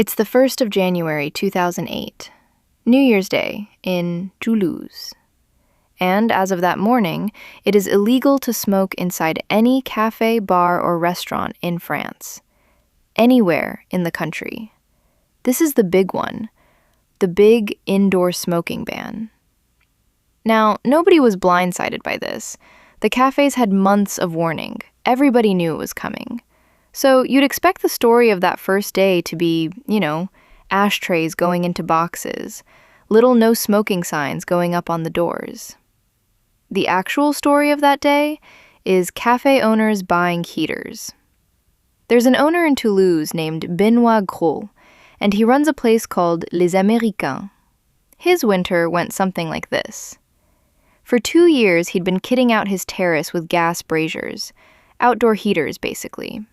It's the 1st of January 2008, New Year's Day in Toulouse. And as of that morning, it is illegal to smoke inside any cafe, bar, or restaurant in France. Anywhere in the country. This is the big one, the big indoor smoking ban. Now, nobody was blindsided by this. The cafes had months of warning. Everybody knew it was coming. So you'd expect the story of that first day to be, ashtrays going into boxes, little no smoking signs going up on the doors. The actual story of that day is cafe owners buying heaters. There's an owner in Toulouse named Benoit Gros, and he runs a place called Les Américains. His winter went something like this. For 2 years, he'd been kitting out his terrace with gas braziers, outdoor heaters, basically.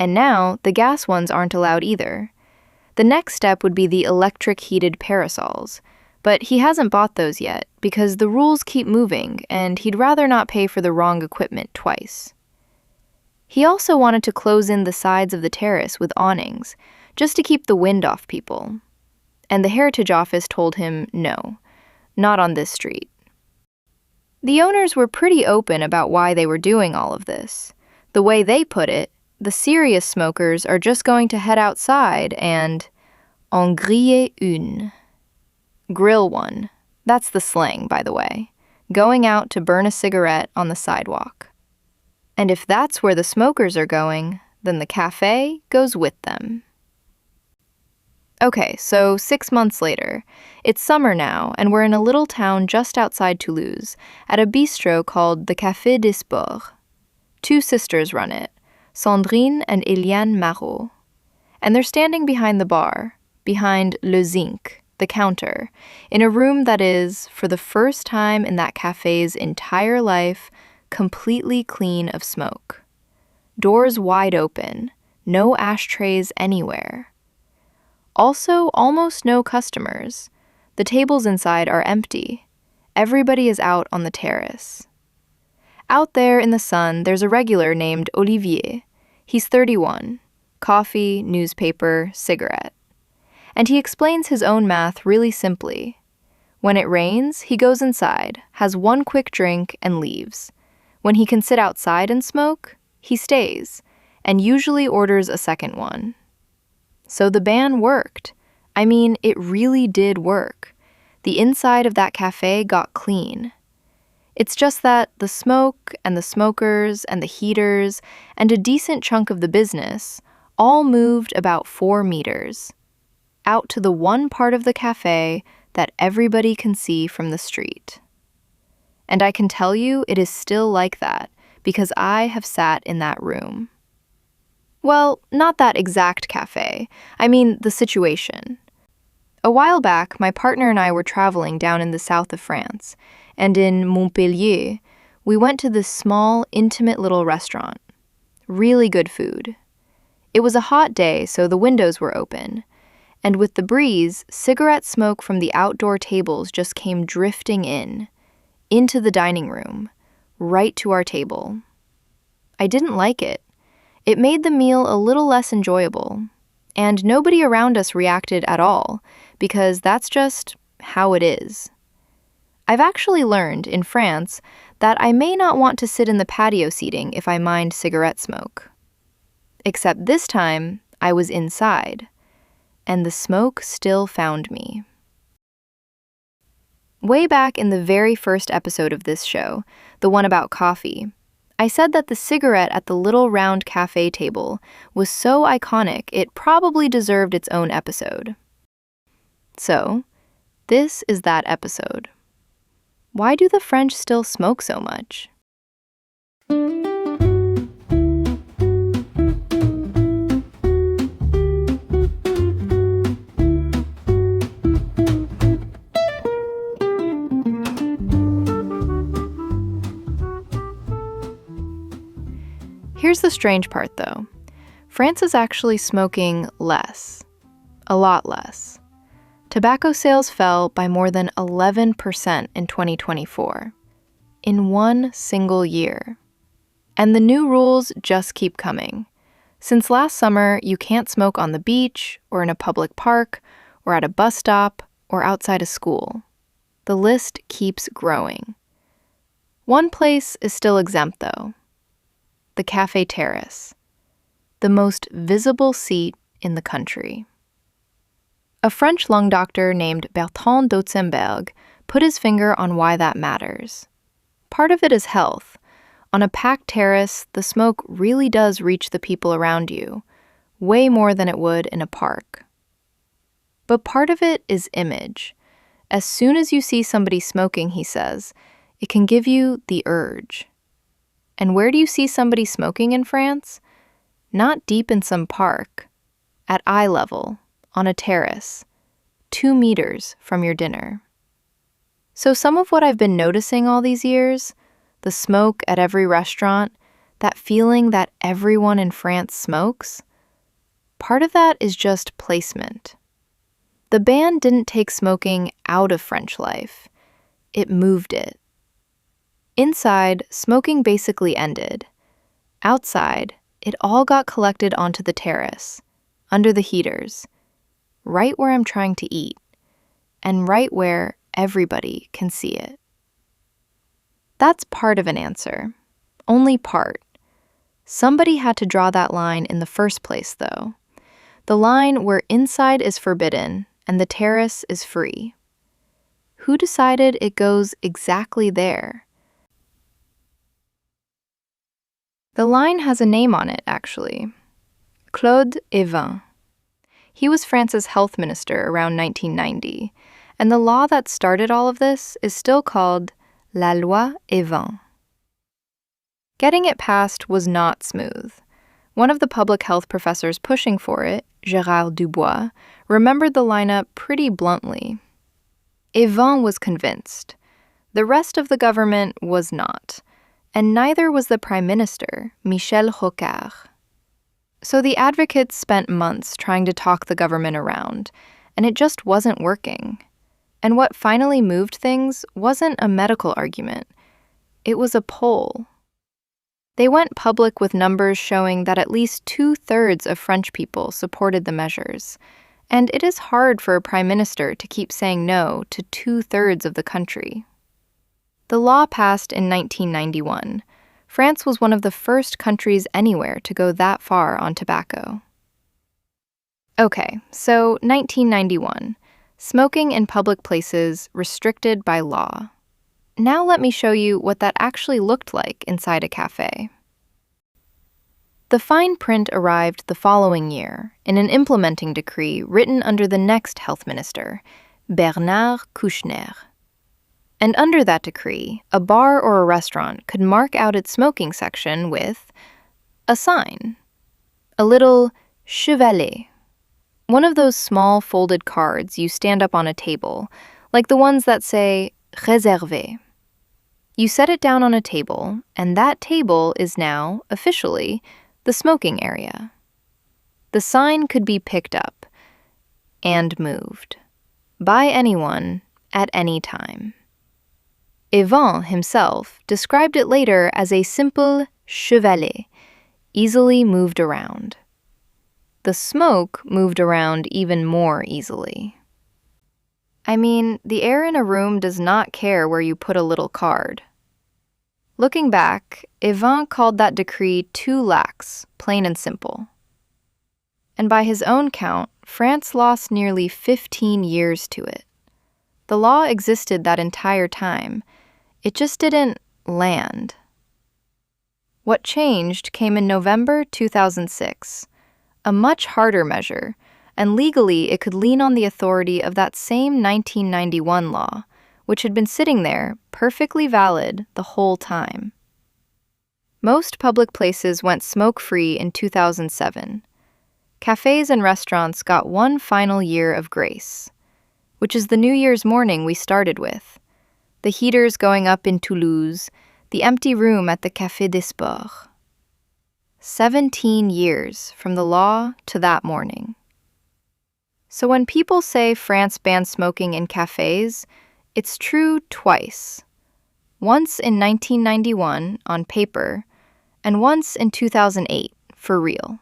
And now, the gas ones aren't allowed either. The next step would be the electric heated parasols, but he hasn't bought those yet because the rules keep moving and he'd rather not pay for the wrong equipment twice. He also wanted to close in the sides of the terrace with awnings, just to keep the wind off people. And the Heritage Office told him no, not on this street. The owners were pretty open about why they were doing all of this. The way they put it, the serious smokers are just going to head outside and en griller une. Grill one. That's the slang, by the way. Going out to burn a cigarette on the sidewalk. And if that's where the smokers are going, then the cafe goes with them. Okay, so 6 months later. It's summer now, and we're in a little town just outside Toulouse, at a bistro called the Café des Sports. 2 sisters run it, Sandrine and Eliane Marot. And they're standing behind the bar, behind Le Zinc, the counter, in a room that is, for the first time in that cafe's entire life, completely clean of smoke. Doors wide open, no ashtrays anywhere. Also, almost no customers. The tables inside are empty. Everybody is out on the terrace. Out there in the sun, there's a regular named Olivier. He's 31. Coffee, newspaper, cigarette. And he explains his own math really simply. When it rains, he goes inside, has one quick drink, and leaves. When he can sit outside and smoke, he stays, and usually orders a second one. So the ban worked. I mean, it really did work. The inside of that cafe got clean. It's just that the smoke and the smokers and the heaters and a decent chunk of the business all moved about 4 meters, out to the one part of the cafe that everybody can see from the street. And I can tell you it is still like that because I have sat in that room. Well, not that exact cafe. I mean the situation. A while back, my partner and I were traveling down in the south of France, and in Montpellier, we went to this small, intimate little restaurant. Really good food. It was a hot day, so the windows were open, and with the breeze, cigarette smoke from the outdoor tables just came drifting in, into the dining room, right to our table. I didn't like it. It made the meal a little less enjoyable, and nobody around us reacted at all, because that's just how it is. I've actually learned, in France, that I may not want to sit in the patio seating if I mind cigarette smoke. Except this time, I was inside, and the smoke still found me. Way back in the very first episode of this show, the one about coffee, I said that the cigarette at the little round cafe table was so iconic it probably deserved its own episode. So, this is that episode. Why do the French still smoke so much? Here's the strange part, though. France is actually smoking less. A lot less. Tobacco sales fell by more than 11% in 2024. In one single year. And the new rules just keep coming. Since last summer, you can't smoke on the beach, or in a public park, or at a bus stop, or outside a school. The list keeps growing. One place is still exempt, though: the Café Terrace, the most visible seat in the country. A French lung doctor named Bertrand Dotzenberg put his finger on why that matters. Part of it is health. On a packed terrace, the smoke really does reach the people around you, way more than it would in a park. But part of it is image. As soon as you see somebody smoking, he says, it can give you the urge. And where do you see somebody smoking in France? Not deep in some park. At eye level, on a terrace, 2 meters from your dinner. So some of what I've been noticing all these years, the smoke at every restaurant, that feeling that everyone in France smokes, part of that is just placement. The ban didn't take smoking out of French life. It moved it. Inside, smoking basically ended. Outside, it all got collected onto the terrace, under the heaters, right where I'm trying to eat, and right where everybody can see it. That's part of an answer. Only part. Somebody had to draw that line in the first place, though. The line where inside is forbidden and the terrace is free. Who decided it goes exactly there? The line has a name on it, actually. Claude Evin. He was France's health minister around 1990, and the law that started all of this is still called La Loi Evin. Getting it passed was not smooth. One of the public health professors pushing for it, Gérard Dubois, remembered the lineup pretty bluntly. Evin was convinced. The rest of the government was not, and neither was the Prime Minister, Michel Rocard. So the advocates spent months trying to talk the government around, and it just wasn't working. And what finally moved things wasn't a medical argument. It was a poll. They went public with numbers showing that at least 2/3 of French people supported the measures. And it is hard for a prime minister to keep saying no to 2/3 of the country. The law passed in 1991. France was one of the first countries anywhere to go that far on tobacco. Okay, so 1991. Smoking in public places restricted by law. Now let me show you what that actually looked like inside a cafe. The fine print arrived the following year in an implementing decree written under the next health minister, Bernard Kouchner. And under that decree, a bar or a restaurant could mark out its smoking section with a sign, a little chevalet, one of those small folded cards you stand up on a table, like the ones that say réservé. You set it down on a table, and that table is now, officially, the smoking area. The sign could be picked up and moved by anyone at any time. Evin himself described it later as a simple chevalet, easily moved around. The smoke moved around even more easily. I mean, the air in a room does not care where you put a little card. Looking back, Evin called that decree too lax, plain and simple. And by his own count, France lost nearly 15 years to it. The law existed that entire time. It just didn't land. What changed came in November 2006, a much harder measure, and legally it could lean on the authority of that same 1991 law, which had been sitting there, perfectly valid, the whole time. Most public places went smoke-free in 2007. Cafes and restaurants got one final year of grace, which is the New Year's morning we started with. The heaters going up in Toulouse, the empty room at the Café des Sports. 17 years from the law to that morning. So when people say France banned smoking in cafes, it's true twice. Once in 1991 on paper, and once in 2008 for real.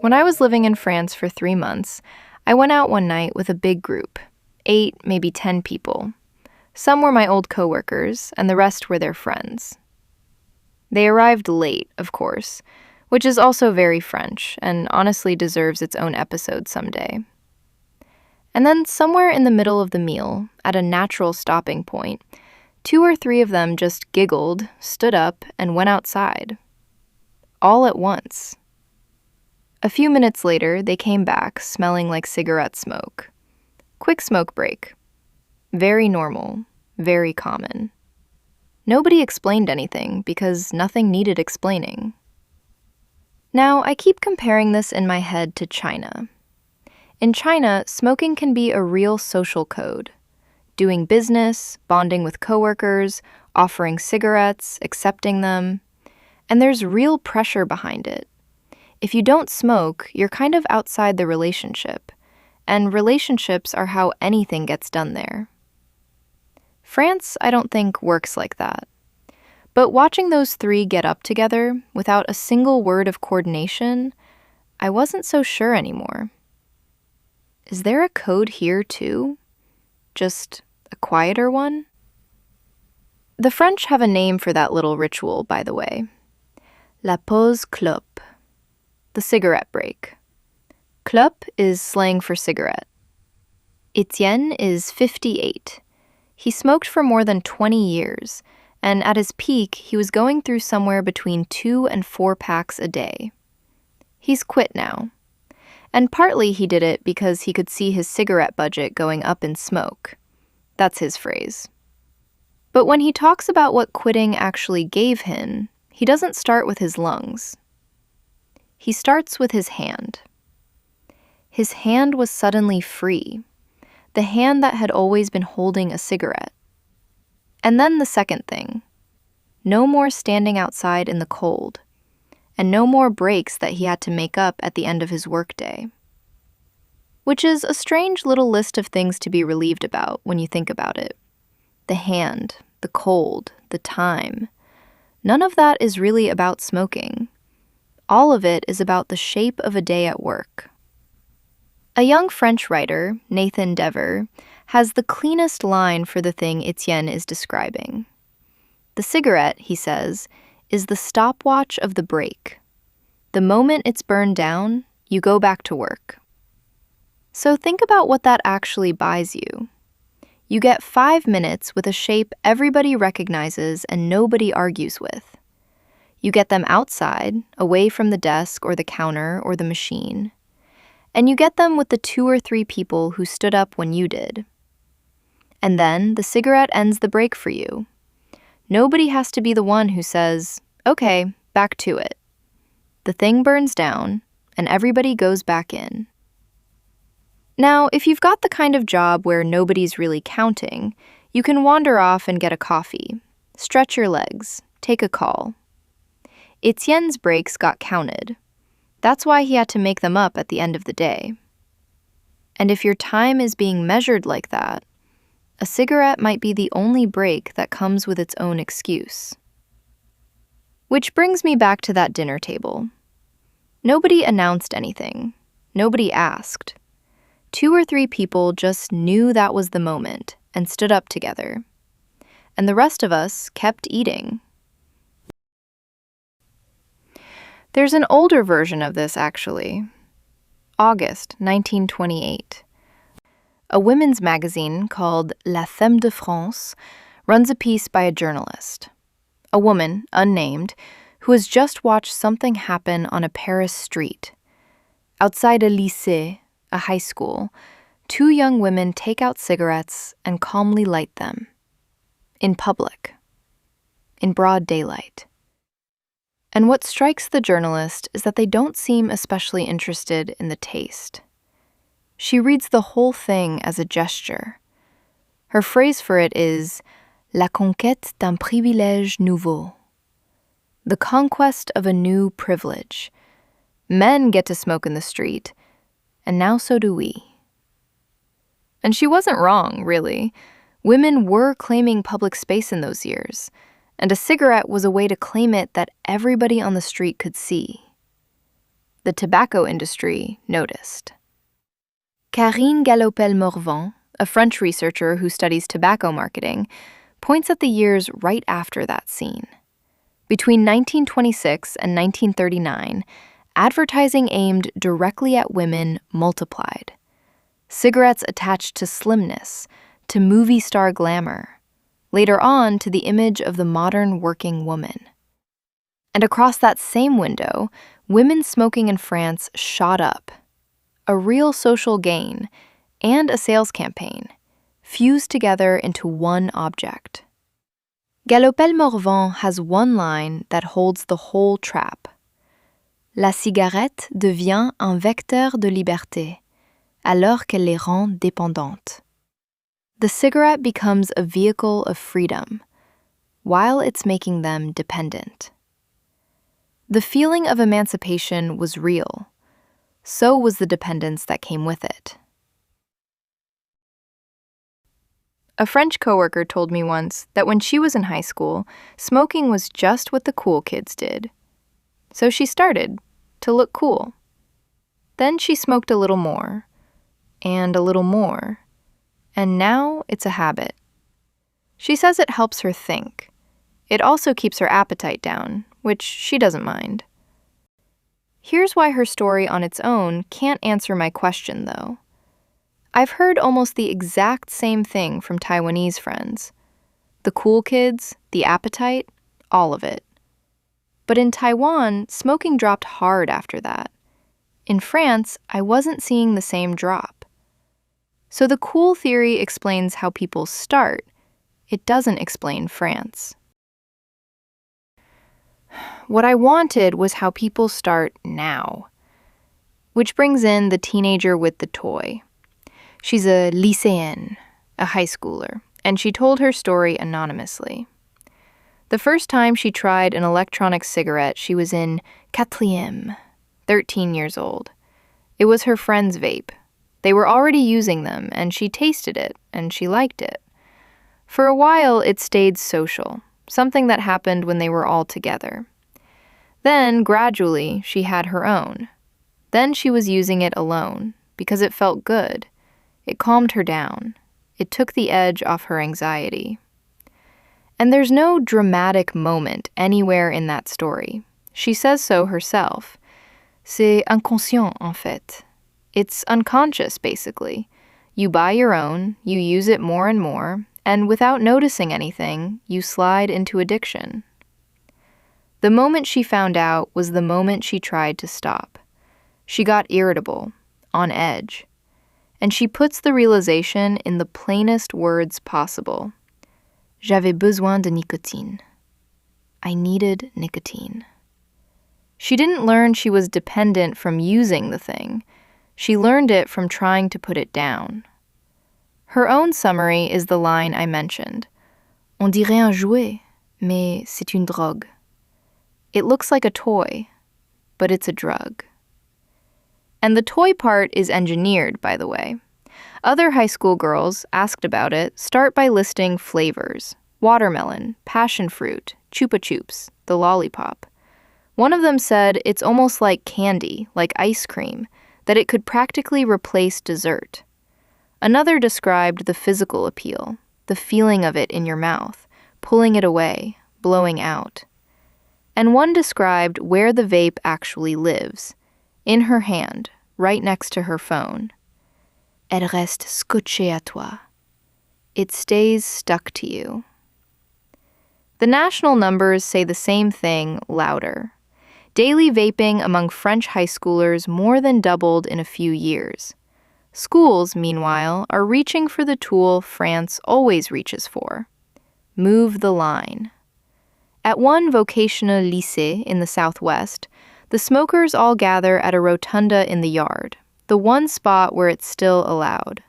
When I was living in France for 3 months, I went out one night with a big group, 8, maybe 10 people. Some were my old coworkers, and the rest were their friends. They arrived late, of course, which is also very French and honestly deserves its own episode someday. And then somewhere in the middle of the meal, at a natural stopping point, 2 or 3 of them just giggled, stood up, and went outside. All at once. A few minutes later, they came back, smelling like cigarette smoke. Quick smoke break. Very normal, very common. Nobody explained anything because nothing needed explaining. Now, I keep comparing this in my head to China. In China, smoking can be a real social code. Doing business, bonding with coworkers, offering cigarettes, accepting them. And there's real pressure behind it. If you don't smoke, you're kind of outside the relationship. And relationships are how anything gets done there. France, I don't think, works like that. But watching those 3 get up together, without a single word of coordination, I wasn't so sure anymore. Is there a code here, too? Just a quieter one? The French have a name for that little ritual, by the way. La pause clope. The cigarette break. Clope is slang for cigarette. Etienne is 58. He smoked for more than 20 years, and at his peak, he was going through somewhere between 2 and 4 packs a day. He's quit now. And partly he did it because he could see his cigarette budget going up in smoke. That's his phrase. But when he talks about what quitting actually gave him, he doesn't start with his lungs. He starts with his hand. His hand was suddenly free, the hand that had always been holding a cigarette. And then the second thing, no more standing outside in the cold, and no more breaks that he had to make up at the end of his workday. Which is a strange little list of things to be relieved about when you think about it. The hand, the cold, the time. None of that is really about smoking. All of it is about the shape of a day at work. A young French writer, Nathan Dever, has the cleanest line for the thing Etienne is describing. The cigarette, he says, is the stopwatch of the break. The moment it's burned down, you go back to work. So think about what that actually buys you. You get 5 minutes with a shape everybody recognizes and nobody argues with. You get them outside, away from the desk or the counter or the machine. And you get them with the 2 or 3 people who stood up when you did. And then the cigarette ends the break for you. Nobody has to be the one who says, okay, back to it. The thing burns down, and everybody goes back in. Now, if you've got the kind of job where nobody's really counting, you can wander off and get a coffee, stretch your legs, take a call. Etienne's breaks got counted. That's why he had to make them up at the end of the day. And if your time is being measured like that, a cigarette might be the only break that comes with its own excuse. Which brings me back to that dinner table. Nobody announced anything. Nobody asked. 2 or 3 people just knew that was the moment and stood up together. And the rest of us kept eating. There's an older version of this, actually. August 1928. A women's magazine called La Femme de France runs a piece by a journalist, a woman, unnamed, who has just watched something happen on a Paris street. Outside a lycée, a high school, 2 young women take out cigarettes and calmly light them. In public. In broad daylight. And what strikes the journalist is that they don't seem especially interested in the taste. She reads the whole thing as a gesture. Her phrase for it is, La conquête d'un privilège nouveau. The conquest of a new privilege. Men get to smoke in the street, and now so do we. And she wasn't wrong, really. Women were claiming public space in those years, and a cigarette was a way to claim it that everybody on the street could see. the tobacco industry noticed. Karine Galopel-Morvan, a French researcher who studies tobacco marketing, points at the years right after that scene. Between 1926 and 1939, advertising aimed directly at women multiplied. Cigarettes attached to slimness, to movie star glamour, later on to the image of the modern working woman. And across that same window, women smoking in France shot up. A real social gain and a sales campaign fused together into one object. Galopel-Morvan has one line that holds the whole trap. La cigarette devient un vecteur de liberté, alors qu'elle les rend dépendantes. The cigarette becomes a vehicle of freedom, while it's making them dependent. The feeling of emancipation was real. So was the dependence that came with it. A French coworker told me once that when she was in high school, smoking was just what the cool kids did. So she started to look cool. Then she smoked a little more, and a little more, and now it's a habit. She says it helps her think. It also keeps her appetite down, which she doesn't mind. Here's why her story on its own can't answer my question, though. I've heard almost the exact same thing from Taiwanese friends. The cool kids, the appetite, all of it. But in Taiwan, smoking dropped hard after that. In France, I wasn't seeing the same drop. So the cool theory explains how people start. It doesn't explain France. What I wanted was how people start now. Which brings in the teenager with the toy. She's a lycéenne, a high schooler, and she told her story anonymously. The first time she tried an electronic cigarette, she was in quatrième, 13 years old. It was her friend's vape. They were already using them, and she tasted it, and she liked it. For a while, it stayed social, something that happened when they were all together. Then, gradually, she had her own. Then she was using it alone, because it felt good. It calmed her down. It took the edge off her anxiety. And there's no dramatic moment anywhere in that story. She says so herself. C'est inconscient, en fait. It's unconscious, basically. You buy your own, you use it more and more, and without noticing anything, you slide into addiction. The moment she found out was the moment she tried to stop. She got irritable, on edge. And she puts the realization in the plainest words possible. J'avais besoin de nicotine. I needed nicotine. She didn't learn she was dependent from using the thing. She learned it from trying to put it down. Her own summary is the line I mentioned. On dirait un jouet, mais c'est une drogue. It looks like a toy, but it's a drug. And the toy part is engineered, by the way. Other high school girls, asked about it, start by listing flavors: watermelon, passion fruit, Chupa Chups, the lollipop. One of them said it's almost like candy, like ice cream, that it could practically replace dessert. Another described the physical appeal, the feeling of it in your mouth, pulling it away, blowing out. And one described where the vape actually lives, in her hand, right next to her phone. Elle reste scotchée à toi. It stays stuck to you. The national numbers say the same thing louder. Daily vaping among French high schoolers more than doubled in a few years. Schools, meanwhile, are reaching for the tool France always reaches for. Move the line. At one vocational lycée in the Southwest, the smokers all gather at a rotunda in the yard, the one spot where it's still allowed.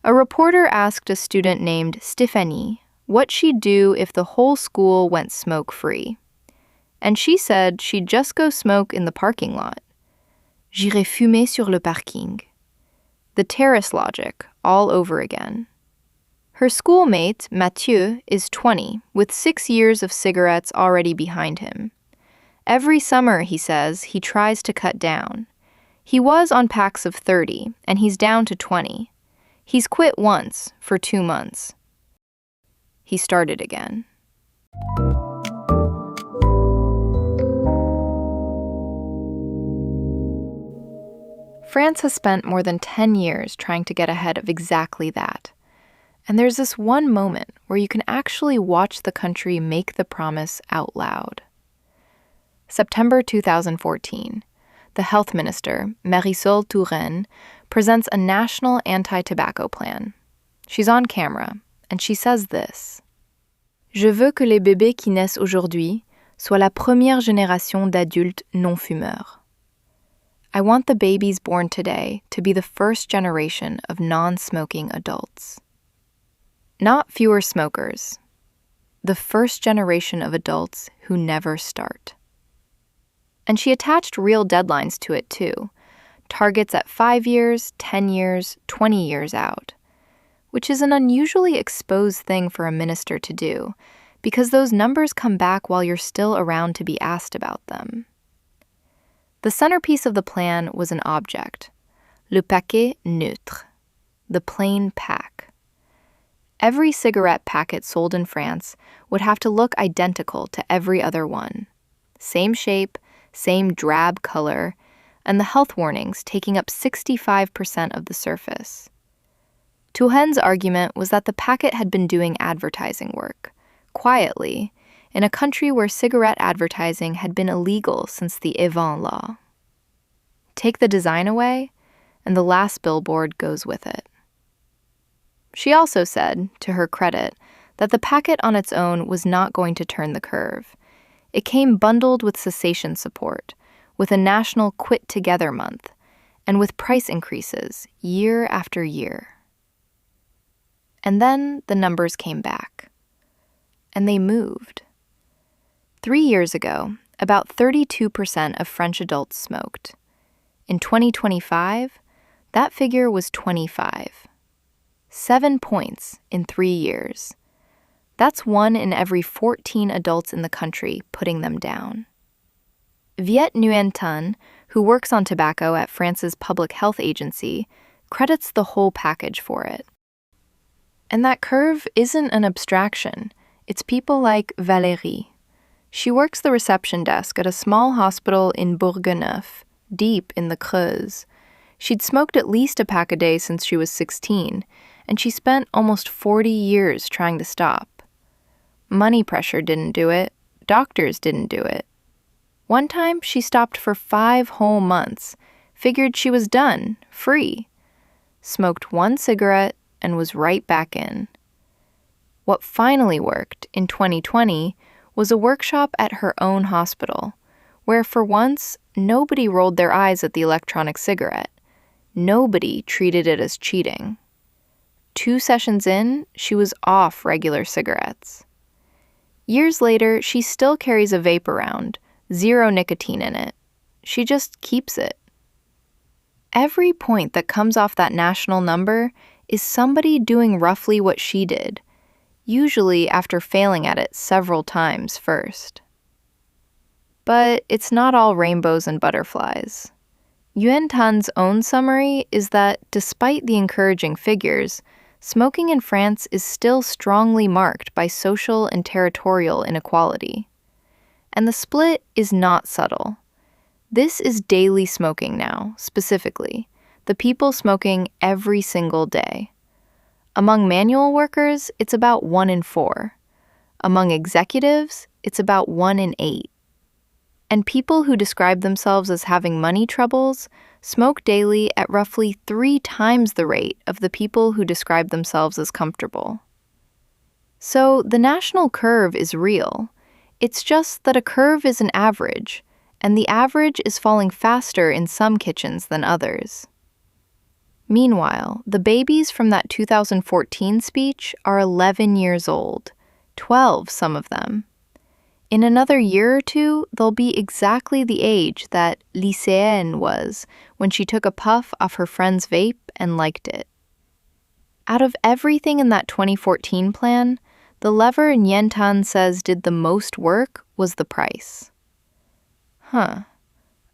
A reporter asked a student named Stéphanie what she'd do if the whole school went smoke-free. And she said she'd just go smoke in the parking lot. J'irai fumer sur le parking. The terrace logic, all over again. Her schoolmate, Mathieu, is 20, with 6 years of cigarettes already behind him. Every summer, he says, he tries to cut down. He was on packs of 30, and he's down to 20. He's quit once for 2 months. He started again. France has spent more than 10 years trying to get ahead of exactly that. And there's this one moment where you can actually watch the country make the promise out loud. September 2014, the health minister, Marisol Touraine, presents a national anti-tobacco plan. She's on camera, and she says this: Je veux que les bébés qui naissent aujourd'hui soient la première génération d'adultes non-fumeurs. I want the babies born today to be the first generation of non-smoking adults. Not fewer smokers. The first generation of adults who never start. And she attached real deadlines to it too. Targets at 5 years, 10 years, 20 years out. Which is an unusually exposed thing for a minister to do, because those numbers come back while you're still around to be asked about them. The centerpiece of the plan was an object, le paquet neutre, the plain pack. Every cigarette packet sold in France would have to look identical to every other one. Same shape, same drab color, and the health warnings taking up 65% of the surface. Touraine's argument was that the packet had been doing advertising work, quietly, in a country where cigarette advertising had been illegal since the Evin law. Take the design away, and the last billboard goes with it. She also said, to her credit, that the packet on its own was not going to turn the curve. It came bundled with cessation support, with a national Quit Together month, and with price increases year after year. And then the numbers came back. And they moved. 3 years ago, about 32% of French adults smoked. In 2025, that figure was 25. 7 points in 3 years. That's 1 in every 14 adults in the country putting them down. Viet Nguyen Thanh, who works on tobacco at France's public health agency, credits the whole package for it. And that curve isn't an abstraction. It's people like Valérie. She works the reception desk at a small hospital in Bourgneuf, deep in the Creuse. She'd smoked at least a pack a day since she was 16, and she spent almost 40 years trying to stop. Money pressure didn't do it. Doctors didn't do it. One time, she stopped for 5 whole months, figured she was done, free, smoked 1 cigarette, and was right back in. What finally worked in 2020 was a workshop at her own hospital, where for once, nobody rolled their eyes at the electronic cigarette. Nobody treated it as cheating. 2 sessions in, she was off regular cigarettes. Years later, she still carries a vape around, 0 nicotine in it. She just keeps it. Every point that comes off that national number is somebody doing roughly what she did, usually after failing at it several times first. But it's not all rainbows and butterflies. Nguyen Thanh's own summary is that despite the encouraging figures, smoking in France is still strongly marked by social and territorial inequality. And the split is not subtle. This is daily smoking now, specifically, the people smoking every single day. Among manual workers, it's about 1 in 4. Among executives, it's about 1 in 8. And people who describe themselves as having money troubles smoke daily at roughly 3 times the rate of the people who describe themselves as comfortable. So the national curve is real. It's just that a curve is an average, and the average is falling faster in some kitchens than others. Meanwhile, the babies from that 2014 speech are 11 years old, 12 some of them. In another year or two, they'll be exactly the age that lycéenne was when she took a puff off her friend's vape and liked it. Out of everything in that 2014 plan, the lever Nguyen Thanh says did the most work was the price. Huh.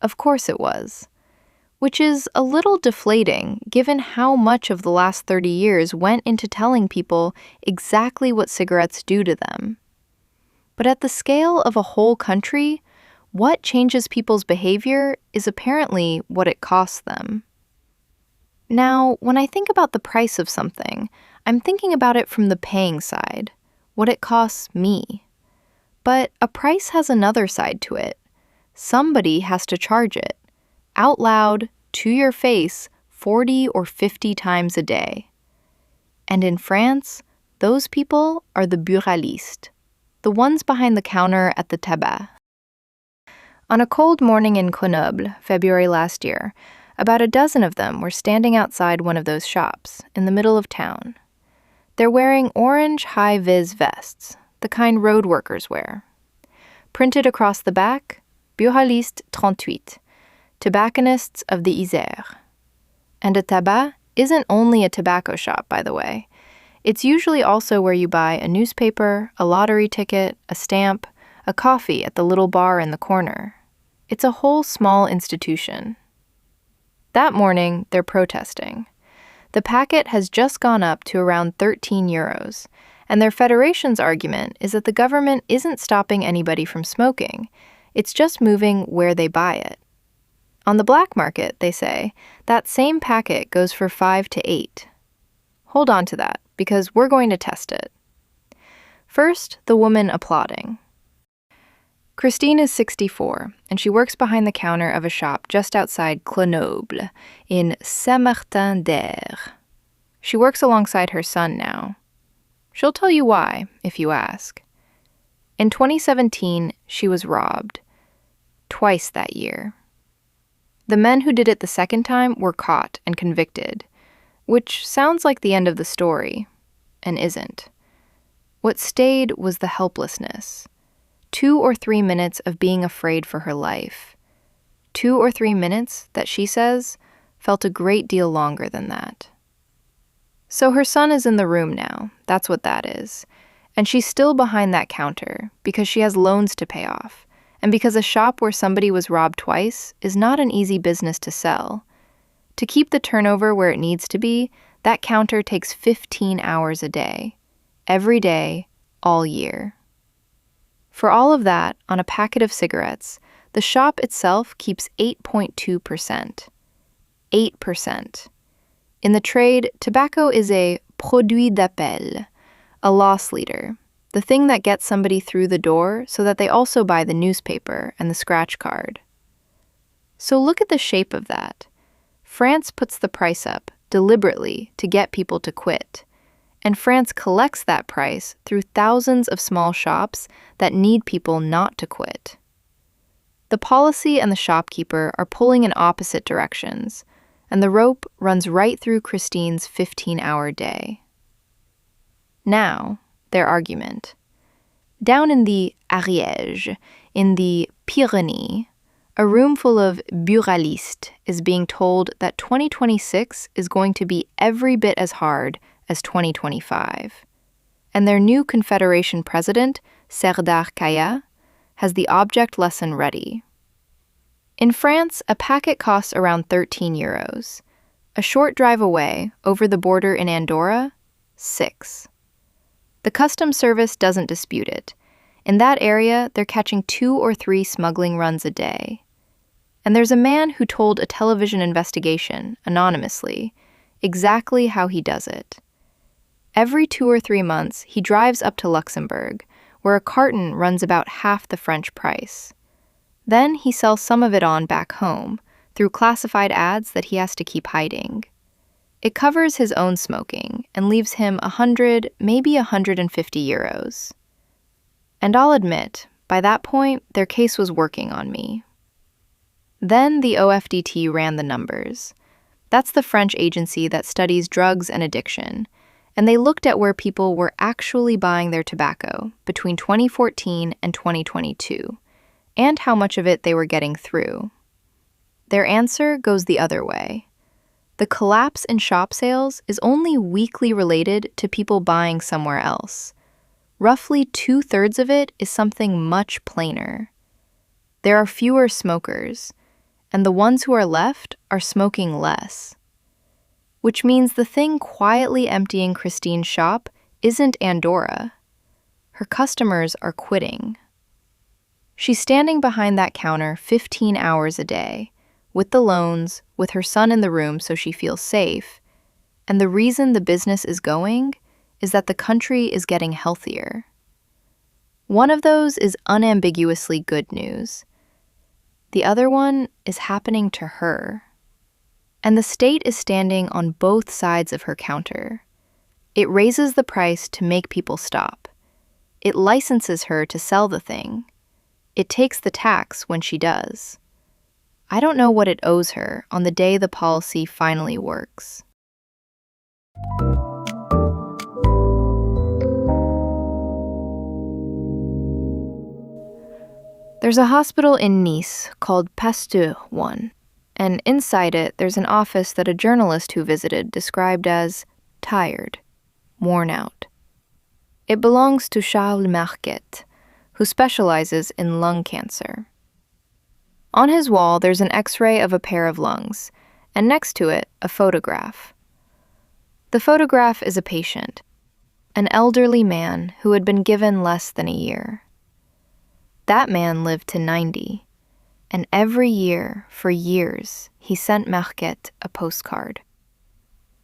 Of course it was. Which is a little deflating given how much of the last 30 years went into telling people exactly what cigarettes do to them. But at the scale of a whole country, what changes people's behavior is apparently what it costs them. Now, when I think about the price of something, I'm thinking about it from the paying side, what it costs me. But a price has another side to it. Somebody has to charge it, out loud, to your face, 40 or 50 times a day. And in France, those people are the buralistes, the ones behind the counter at the tabac. On a cold morning in Grenoble, February last year, about a dozen of them were standing outside one of those shops in the middle of town. They're wearing orange high-vis vests, the kind road workers wear. Printed across the back, Buraliste 38, tobacconists of the Isère. And a tabac isn't only a tobacco shop, by the way. It's usually also where you buy a newspaper, a lottery ticket, a stamp, a coffee at the little bar in the corner. It's a whole small institution. That morning, they're protesting. The packet has just gone up to around 13 euros, and their federation's argument is that the government isn't stopping anybody from smoking. It's just moving where they buy it. On the black market, they say, that same packet goes for 5 to 8. Hold on to that, because we're going to test it. First, the woman applauding. Christine is 64, and she works behind the counter of a shop just outside Grenoble, in Saint-Martin-d'Air. She works alongside her son now. She'll tell you why, if you ask. In 2017, she was robbed. Twice that year. The men who did it the second time were caught and convicted, which sounds like the end of the story, and isn't. What stayed was the helplessness. 2 or 3 minutes of being afraid for her life. 2 or 3 minutes that, she says, felt a great deal longer than that. So her son is in the room now, that's what that is. And she's still behind that counter because she has loans to pay off, and because a shop where somebody was robbed twice is not an easy business to sell. To keep the turnover where it needs to be, that counter takes 15 hours a day. Every day, all year. For all of that, on a packet of cigarettes, the shop itself keeps 8.2%. 8%. In the trade, tobacco is a produit d'appel, a loss leader, the thing that gets somebody through the door so that they also buy the newspaper and the scratch card. So look at the shape of that. France puts the price up deliberately to get people to quit. And France collects that price through thousands of small shops that need people not to quit. The policy and the shopkeeper are pulling in opposite directions, and the rope runs right through Christine's 15-hour day. Now, their argument. Down in the Ariège, in the Pyrenees, a room full of buralistes is being told that 2026 is going to be every bit as hard as 2025. And their new Confederation president, Serdar Kaya, has the object lesson ready. In France, a packet costs around 13 euros. A short drive away, over the border in Andorra, 6. The customs service doesn't dispute it. In that area, they're catching 2 or 3 smuggling runs a day. And there's a man who told a television investigation, anonymously, exactly how he does it. Every 2 or 3 months, he drives up to Luxembourg, where a carton runs about half the French price. Then he sells some of it on back home, through classified ads that he has to keep hiding. It covers his own smoking and leaves him 100, maybe 150 euros. And I'll admit, by that point, their case was working on me. Then the OFDT ran the numbers. That's the French agency that studies drugs and addiction, and they looked at where people were actually buying their tobacco between 2014 and 2022, and how much of it they were getting through. Their answer goes the other way. The collapse in shop sales is only weakly related to people buying somewhere else. Roughly 2/3 of it is something much plainer. There are fewer smokers, and the ones who are left are smoking less. Which means the thing quietly emptying Christine's shop isn't Andorra. Her customers are quitting. She's standing behind that counter 15 hours a day, with the loans, with her son in the room so she feels safe, and the reason the business is going is that the country is getting healthier. One of those is unambiguously good news. The other one is happening to her. And the state is standing on both sides of her counter. It raises the price to make people stop. It licenses her to sell the thing. It takes the tax when she does. I don't know what it owes her on the day the policy finally works. There's a hospital in Nice called Pasteur 1, and inside it there's an office that a journalist who visited described as tired, worn out. It belongs to Charles Marquet, who specializes in lung cancer. On his wall there's an X-ray of a pair of lungs, and next to it a photograph. The photograph is a patient, an elderly man who had been given less than a year. That man lived to 90, and every year, for years, he sent Marquet a postcard.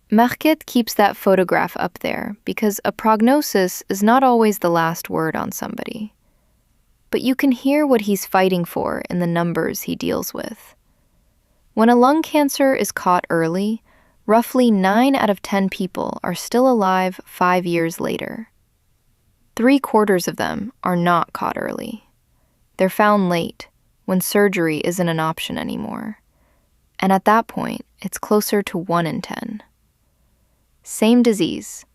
Marquet keeps that photograph up there because a prognosis is not always the last word on somebody. But you can hear what he's fighting for in the numbers he deals with. When a lung cancer is caught early, roughly 9 out of 10 people are still alive 5 years later. 3/4 of them are not caught early. They're found late, when surgery isn't an option anymore. And at that point, it's closer to 1 in 10. Same disease.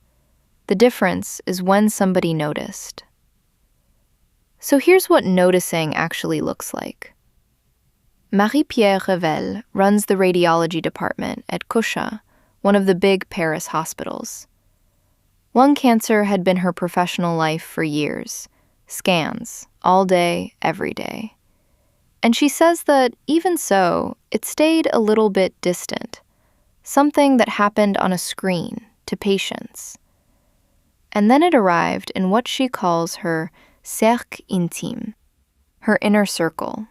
The difference is when somebody noticed. So here's what noticing actually looks like. Marie-Pierre Revel runs the radiology department at Cochin, one of the big Paris hospitals. Lung cancer had been her professional life for years. Scans, all day, every day. And she says that, even so, it stayed a little bit distant, something that happened on a screen to patients. And then it arrived in what she calls her cercle intime, her inner circle,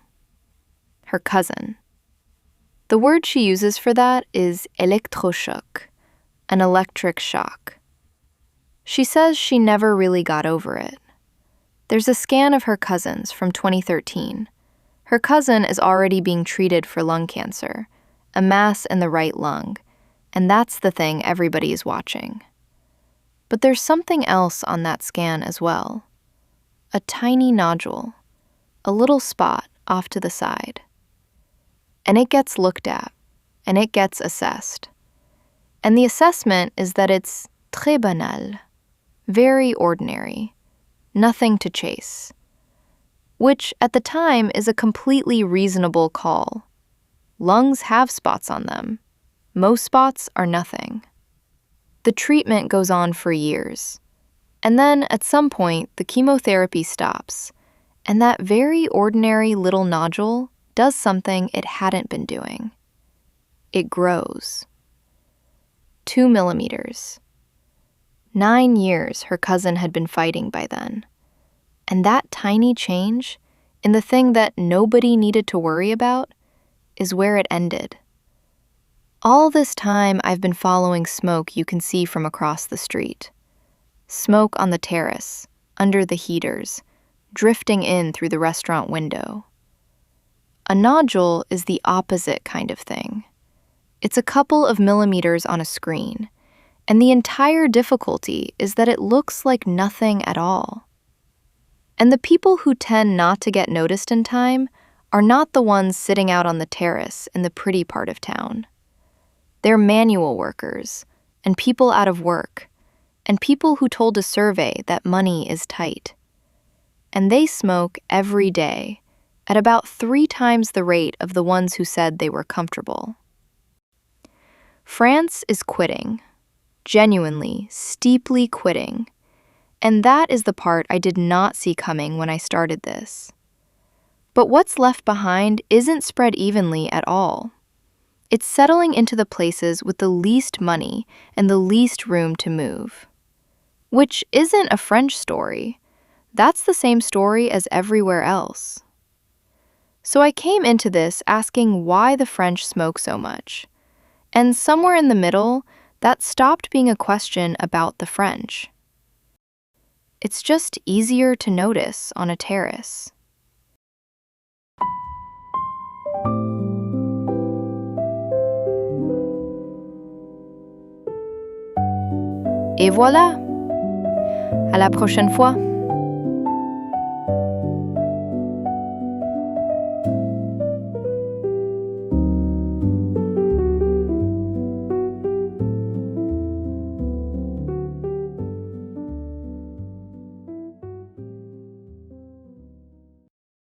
her cousin. The word she uses for that is électrochoc, an electric shock. She says she never really got over it. There's a scan of her cousins from 2013. Her cousin is already being treated for lung cancer, a mass in the right lung, and that's the thing everybody is watching. But there's something else on that scan as well. A tiny nodule, a little spot off to the side. And it gets looked at, and it gets assessed. And the assessment is that it's très banal, very ordinary. Nothing to chase. Which, at the time, is a completely reasonable call. Lungs have spots on them. Most spots are nothing. The treatment goes on for years. And then, at some point, the chemotherapy stops, and that very ordinary little nodule does something it hadn't been doing. It grows. 2 millimeters. 9 years her cousin had been fighting by then. And that tiny change, in the thing that nobody needed to worry about, is where it ended. All this time I've been following smoke you can see from across the street. Smoke on the terrace, under the heaters, drifting in through the restaurant window. A nodule is the opposite kind of thing. It's a couple of millimeters on a screen. And the entire difficulty is that it looks like nothing at all. And the people who tend not to get noticed in time are not the ones sitting out on the terrace in the pretty part of town. They're manual workers, and people out of work, and people who told a survey that money is tight. And they smoke every day, at about 3 times the rate of the ones who said they were comfortable. France is quitting. Genuinely, steeply quitting. And that is the part I did not see coming when I started this. But what's left behind isn't spread evenly at all. It's settling into the places with the least money and the least room to move. Which isn't a French story. That's the same story as everywhere else. So I came into this asking why the French smoke so much. And somewhere in the middle, that stopped being a question about the French. It's just easier to notice on a terrace. Et voilà! À la prochaine fois!